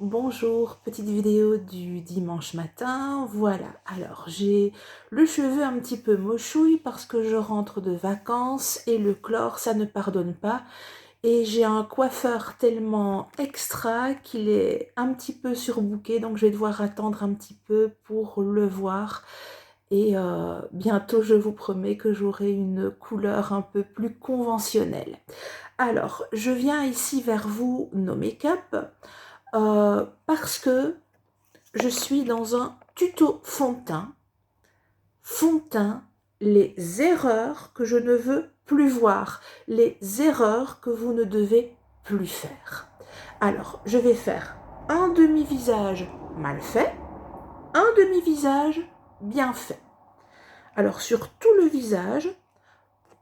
Bonjour, petite vidéo du dimanche matin. Voilà, alors j'ai le cheveu un petit peu mochouille parce que je rentre de vacances et le chlore ça ne pardonne pas. Et j'ai un coiffeur tellement extra qu'il est un petit peu surbooké, donc je vais devoir attendre un petit peu pour le voir. Et bientôt je vous promets que j'aurai une couleur un peu plus conventionnelle. Alors, je viens ici vers vous, no make-up. Parce que je suis dans un tuto fond de teint. Fond de teint, les erreurs que je ne veux plus voir, les erreurs que vous ne devez plus faire. Alors, je vais faire un demi-visage mal fait, un demi-visage bien fait. Alors, sur tout le visage,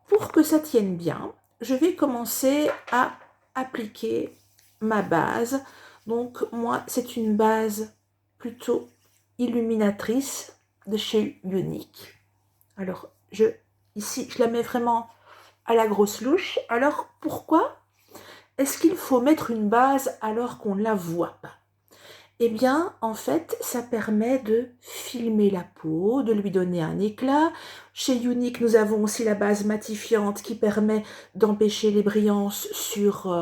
pour que ça tienne bien, je vais commencer à appliquer ma base. Donc moi, c'est une base plutôt illuminatrice de chez Younique. Alors, ici, je la mets vraiment à la grosse louche. Alors, pourquoi est-ce qu'il faut mettre une base alors qu'on ne la voit pas? Eh bien, en fait, ça permet de filmer la peau, de lui donner un éclat. Chez Younique, nous avons aussi la base matifiante qui permet d'empêcher les brillances sur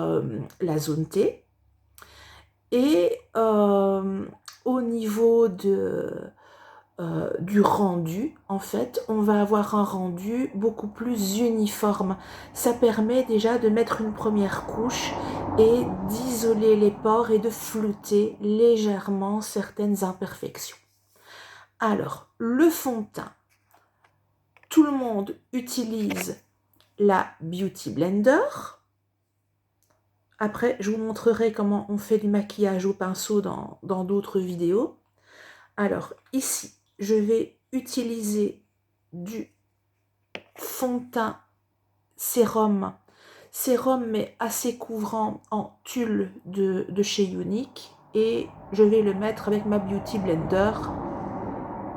la zone T. Et au niveau du rendu, en fait, on va avoir un rendu beaucoup plus uniforme. Ça permet déjà de mettre une première couche et d'isoler les pores et de flouter légèrement certaines imperfections. Alors, le fond de teint, tout le monde utilise la Beauty Blender. Après, je vous montrerai comment on fait du maquillage au pinceau dans d'autres vidéos. Alors, ici, je vais utiliser du fond de teint sérum. Sérum, mais assez couvrant en tulle de chez Younique. Et je vais le mettre avec ma Beauty Blender.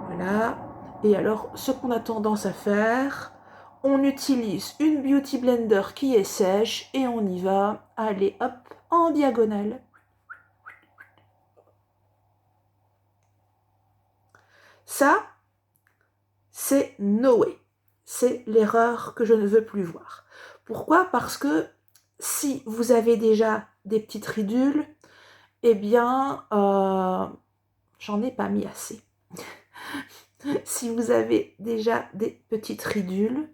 Voilà. Et alors, ce qu'on a tendance à faire, on utilise une Beauty Blender qui est sèche et on y va. Allez, hop, en diagonale. Ça, c'est no way. C'est l'erreur que je ne veux plus voir. Pourquoi? Parce que si vous avez déjà des petites ridules, eh bien, j'en ai pas mis assez. Si vous avez déjà des petites ridules,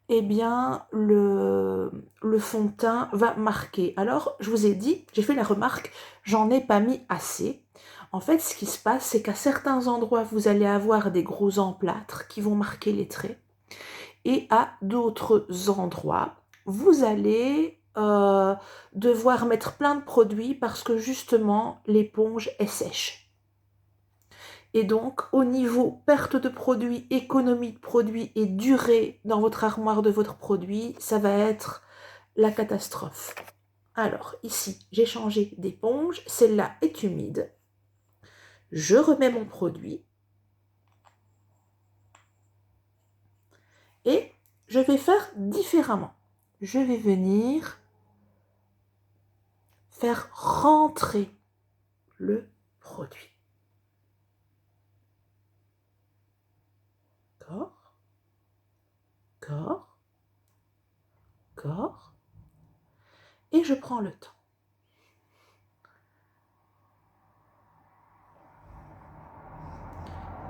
eh bien, le fond de teint va marquer. Alors, je vous ai dit, j'ai fait la remarque, j'en ai pas mis assez. En fait, ce qui se passe, c'est qu'à certains endroits, vous allez avoir des gros emplâtres qui vont marquer les traits. Et à d'autres endroits, vous allez devoir mettre plein de produits parce que justement, l'éponge est sèche. Et donc, au niveau perte de produits, économie de produits et durée dans votre armoire de votre produit, ça va être la catastrophe. Alors, ici, j'ai changé d'éponge. Celle-là est humide. Je remets mon produit. Et je vais faire différemment. Je vais venir faire rentrer le produit. Corps, corps, corps. Et je prends le temps.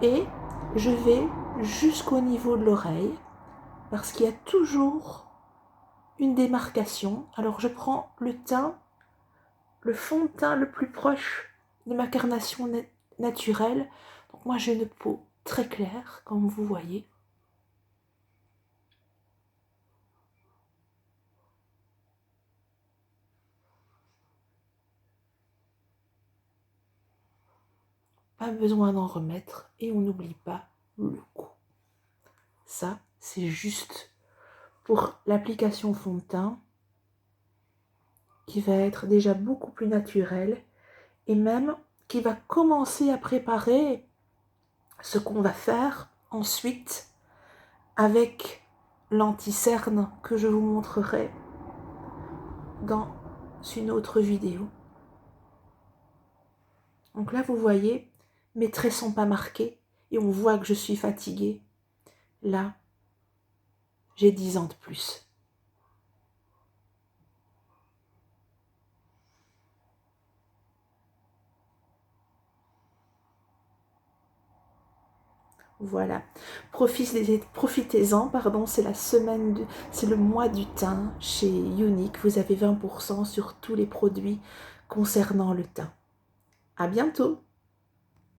Et je vais jusqu'au niveau de l'oreille parce qu'il y a toujours une démarcation. Alors je prends le teint, le fond de teint le plus proche de ma carnation naturelle. Donc moi j'ai une peau très claire, comme vous voyez. Pas besoin d'en remettre et on n'oublie pas le coup. Ça, c'est juste pour l'application fond de teint qui va être déjà beaucoup plus naturelle et même qui va commencer à préparer ce qu'on va faire ensuite avec l'anti-cerne que je vous montrerai dans une autre vidéo. Donc là, vous voyez, mes traits sont pas marqués et on voit que je suis fatiguée. Là, j'ai 10 ans de plus. Voilà, profitez-en, pardon, c'est la semaine, c'est le mois du teint chez Unique. Vous avez 20% sur tous les produits concernant le teint. À bientôt!